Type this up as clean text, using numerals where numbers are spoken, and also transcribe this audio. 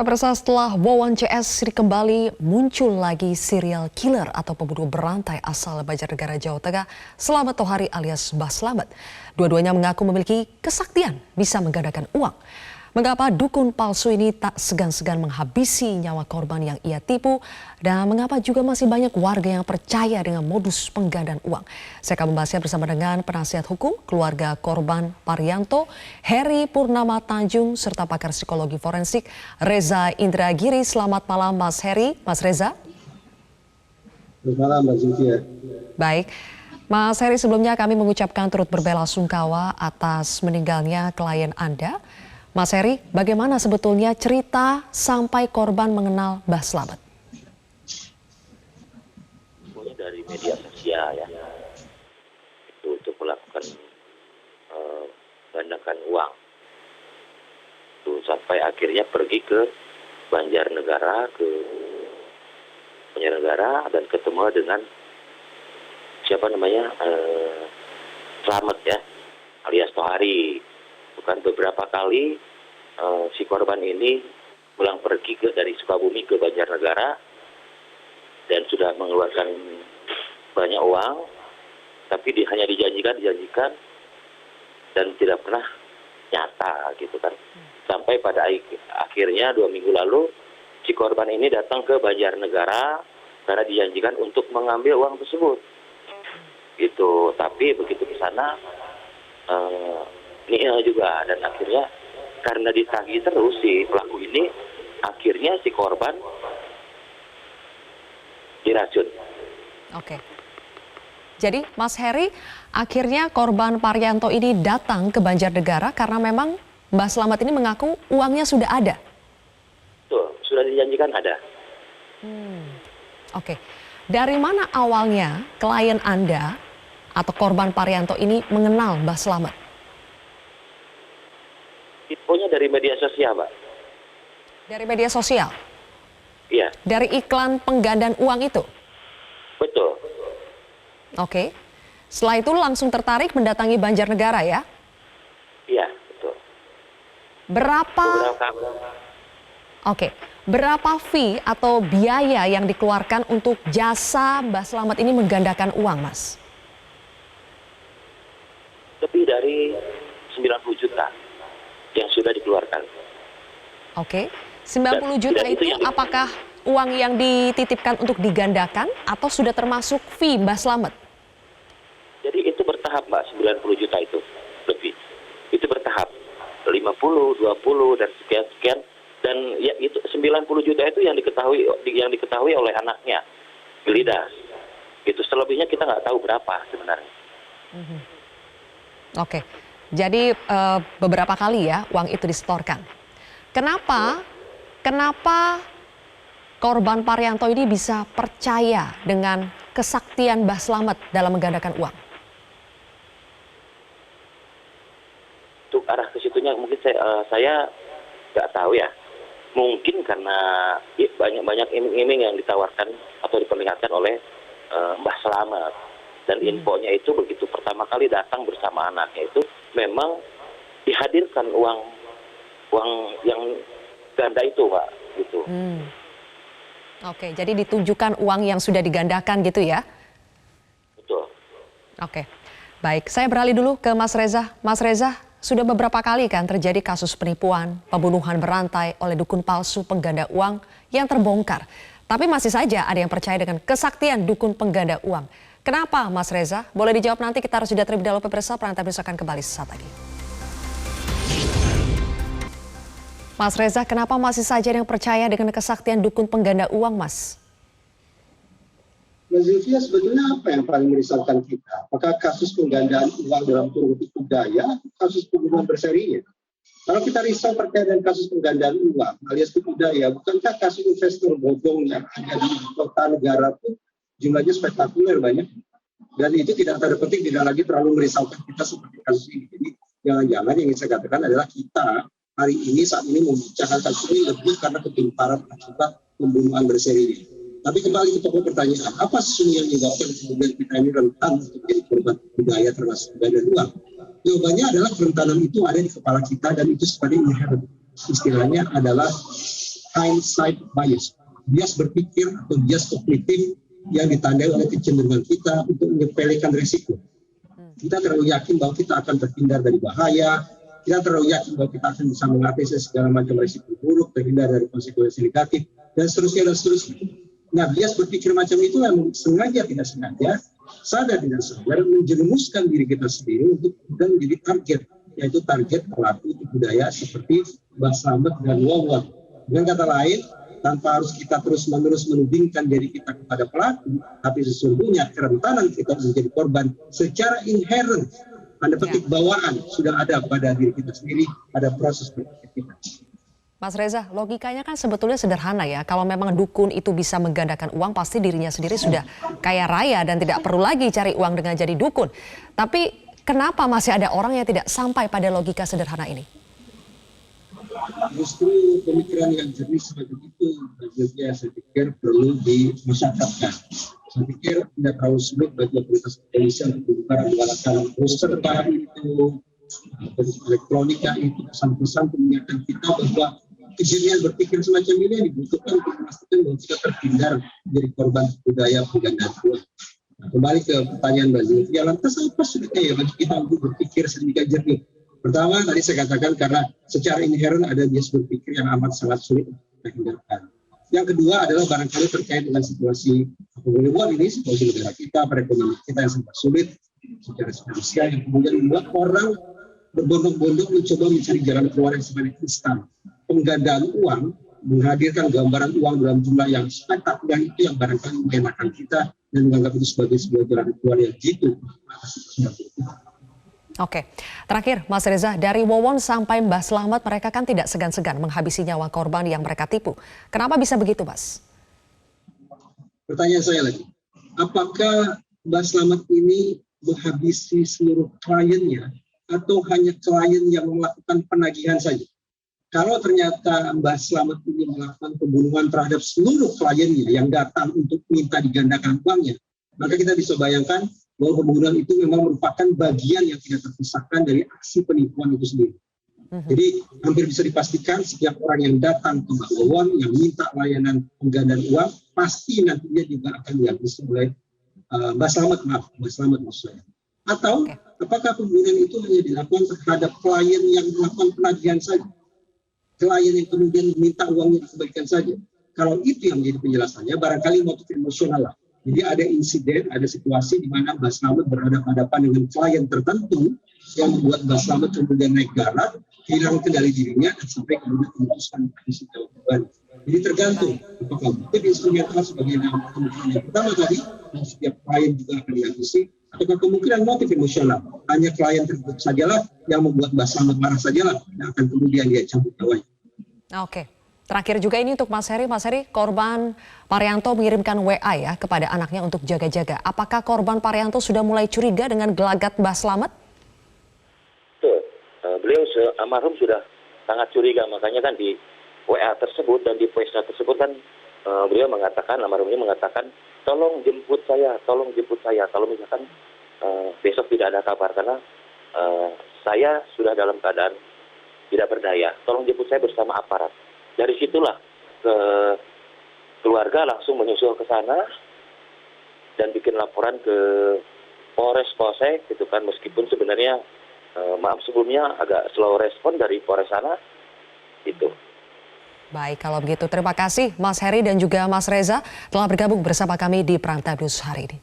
Pemirsa, setelah Wawan CS kembali muncul lagi serial killer atau pembunuh berantai asal Banjarnegara, Jawa Tengah, Slamet Tohari alias Mbah Slamet. Dua-duanya mengaku memiliki kesaktian bisa menggandakan uang. Mengapa dukun palsu ini tak segan-segan menghabisi nyawa korban yang ia tipu, dan mengapa juga masih banyak warga yang percaya dengan modus penggandaan uang? Saya akan membahasnya bersama dengan penasihat hukum keluarga korban Parianto, Heri Purnama Tanjung, serta pakar psikologi forensik Reza Indragiri. Selamat malam Mas Heri, Mas Reza. Selamat malam Mbak Zulfia. Baik, Mas Heri, sebelumnya kami mengucapkan turut berbelasungkawa atas meninggalnya klien Anda. Mas Heri, bagaimana sebetulnya cerita sampai korban mengenal Mbah Slamet? Mulai dari media sosial ya, itu untuk melakukan gandakan uang. Itu sampai akhirnya pergi ke Banjarnegara, dan ketemu dengan siapa namanya Slamet ya, alias Tohari. Bukan beberapa kali si korban ini pulang pergi dari Sukabumi ke Banjarnegara dan sudah mengeluarkan banyak uang, tapi hanya dijanjikan dan tidak pernah nyata gitu kan. Sampai pada akhirnya 2 minggu lalu si korban ini datang ke Banjarnegara karena dijanjikan untuk mengambil uang tersebut. Gitu, tapi begitu ke sana ini juga, dan akhirnya karena ditagih terus si pelaku ini, akhirnya si korban diracun. Oke. Jadi Mas Heri, akhirnya korban Parianto ini datang ke Banjarnegara karena memang Mbah Slamet ini mengaku uangnya sudah ada. Tuh, sudah dijanjikan ada. Oke. Dari mana awalnya klien Anda atau korban Parianto ini mengenal Mbah Slamet? Infonya dari media sosial, Mbak. Dari media sosial? Iya. Dari iklan penggandaan uang itu? Betul. Oke. Setelah itu langsung tertarik mendatangi Banjarnegara ya? Iya, betul. Berapa? Oke. Berapa fee atau biaya yang dikeluarkan untuk jasa Mbah Slamet ini menggandakan uang, Mas? Lebih dari 90 juta yang sudah dikeluarkan. Oke. 90 juta itu apakah uang yang dititipkan untuk digandakan atau sudah termasuk fee Mbah Slamet? Jadi itu bertahap, Mbak, 90 juta itu lebih. Itu bertahap. 50, 20 dan sekian. Dan ya itu 90 juta itu yang diketahui oleh anaknya, Gelidas. Itu selebihnya kita nggak tahu berapa sebenarnya. Oke. Jadi beberapa kali ya uang itu disetorkan. Kenapa korban Parianto ini bisa percaya dengan kesaktian Mbah Slamet dalam menggandakan uang? Untuk arah ke situnya mungkin saya nggak tahu ya. Mungkin karena banyak iming-iming yang ditawarkan atau diperlihatkan oleh Mbah Slamet. Dan infonya itu begitu pertama kali datang bersama anaknya itu memang dihadirkan uang yang ganda itu, Pak, gitu. Oke, jadi ditunjukkan uang yang sudah digandakan gitu ya? Betul. Oke, baik. Saya beralih dulu ke Mas Reza. Mas Reza, sudah beberapa kali kan terjadi kasus penipuan, pembunuhan berantai oleh dukun palsu pengganda uang yang terbongkar. Tapi masih saja ada yang percaya dengan kesaktian dukun pengganda uang. Kenapa, Mas Reza? Boleh dijawab nanti, kita harus jeda terlebih dahulu, pemirsa. Prantai News akan kembali sesaat lagi. Mas Reza, kenapa masih saja ada yang percaya dengan kesaktian dukun pengganda uang, Mas? Mbak Zulfia, sebetulnya apa yang paling merisaukan kita? Apakah kasus penggandaan uang dalam kurun waktu budaya, kasus pembunuhan berserinya? Kalau kita risau terkait dengan kasus penggandaan uang alias tipu daya, bukankah kasus investor bodong yang ada di kota negara itu jumlahnya spektakuler banyak, dan itu tidak tanda petik tidak lagi terlalu merisaukan kita seperti kasus ini. Jadi jangan-jangan yang ingin saya katakan adalah kita hari ini saat ini membicarakan kasus ini lebih karena ketimparan akibat pembunuhan berseri ini. Tapi kembali ke pokok pertanyaan, apa sesungguhnya yang menyebabkan kemudian kita ini rentan untuk menjadi korban budaya termasuk penggandaan uang? Jawabannya adalah kerentanan itu ada di kepala kita, dan itu sebenarnya inherent. Istilahnya adalah hindsight bias, bias berpikir atau bias kognitif yang ditandai oleh kecenderungan kita untuk menyepelekan risiko. Kita terlalu yakin bahwa kita akan terhindar dari bahaya, kita terlalu yakin bahwa kita akan bisa mengatasi segala macam risiko buruk, terhindar dari konsekuensi negatif, dan seterusnya dan seterusnya. Nah, bias berpikir macam itu yang sengaja tidak sengaja, sadar tidak sadar, menjerumuskan diri kita sendiri untuk kemudian menjadi target, yaitu target pelaku tipu daya seperti Mbah Slamet dan Wawon. Dengan kata lain, tanpa harus kita terus-menerus menudingkan diri kita kepada pelaku, tapi sesungguhnya kerentanan kita menjadi korban secara inherent, tanda petik bawaan, sudah ada pada diri kita sendiri, pada proses berpikir kita. Mas Reza, logikanya kan sebetulnya sederhana ya. Kalau memang dukun itu bisa menggandakan uang, pasti dirinya sendiri sudah kaya raya dan tidak perlu lagi cari uang dengan jadi dukun. Tapi kenapa masih ada orang yang tidak sampai pada logika sederhana ini? Justru pemikiran yang jernih seperti itu, saya pikir perlu dimasyarakatkan. Saya pikir tidak terlalu sulit bagi otoritas kepolisian untuk menggunakan poster itu, elektronika itu, pesan-pesan mengingatkan kita bahwa kejadian berpikir semacam ini yang dibutuhkan untuk memastikan bahwa kita terhindar dari korban budaya penggandaan uang. Nah, kembali ke pertanyaan Mbak Zulfia, lantas apa sulitnya ya bagi kita untuk berpikir sedemikian jernih? Pertama, tadi saya katakan karena secara inherent ada bias berpikir yang amat sangat sulit untuk kita hindarkan. Yang kedua adalah barangkali terkait dengan situasi pengumuman ini, situasi negara kita, perekonomian kita yang sangat sulit secara finansial, yang kemudian membuat orang berbondong-bondong mencoba mencari jalan keluar yang sifatnya instan. Penggandaan uang, menghadirkan gambaran uang dalam jumlah yang spektakuler itu yang barangkali mengenakan kita dan menganggap itu sebagai sebuah jalan keluar yang jitu. Oke, terakhir Mas Reza, dari Wawon sampai Mbah Slamet mereka kan tidak segan-segan menghabisi nyawa korban yang mereka tipu. Kenapa bisa begitu, Mas? Pertanyaan saya lagi, apakah Mbah Slamet ini menghabisi seluruh kliennya atau hanya klien yang melakukan penagihan saja? Kalau ternyata Mbah Slamet ini melakukan pembunuhan terhadap seluruh kliennya yang datang untuk minta digandakan uangnya, maka kita bisa bayangkan bahwa pembunuhan itu memang merupakan bagian yang tidak terpisahkan dari aksi penipuan itu sendiri. Jadi hampir bisa dipastikan setiap orang yang datang ke Mbah Wawon yang minta layanan penggandaan uang pasti nantinya juga akan dihabisi oleh Mbah Slamet, maksud saya. Atau apakah pembunuhan itu hanya dilakukan terhadap klien yang melakukan penagihan saja? Klien yang kemudian meminta uangnya dikembalikan saja. Kalau itu yang menjadi penjelasannya, barangkali motif emosional lah. Jadi ada insiden, ada situasi di mana Mbah Slamet berhadapan-hadapan dengan klien tertentu yang membuat Mbah Slamet kemudian naik garang, hilang kendali dirinya, dan sampai kemudian memutuskan menghabisi nyawa korban. Jadi tergantung apakah motif instrumental sebagai kemungkinan yang pertama tadi, dan setiap klien juga akan dihabisi, atau kemungkinan motif emosional. Hanya klien tertentu sajalah yang membuat Mbah Slamet marah sajalah, yang akan kemudian dia cabut nyawanya. Oke. Terakhir juga ini untuk Mas Heri. Mas Heri, korban Parianto mengirimkan WA ya kepada anaknya untuk jaga-jaga. Apakah korban Parianto sudah mulai curiga dengan gelagat Mbah Slamet? Betul. Beliau almarhum sudah sangat curiga. Makanya kan di WA tersebut dan di voice tersebut kan beliau mengatakan, almarhumnya mengatakan, tolong jemput saya. Kalau misalkan besok tidak ada kabar karena saya sudah dalam keadaan tidak berdaya. Tolong jemput saya bersama aparat. Dari situlah keluarga langsung menyusul ke sana dan bikin laporan ke Polres Polsek gitu kan, meskipun sebenarnya maaf sebelumnya agak slow respon dari Polres sana itu. Baik, kalau begitu terima kasih Mas Heri dan juga Mas Reza telah bergabung bersama kami di Prime Time News hari ini.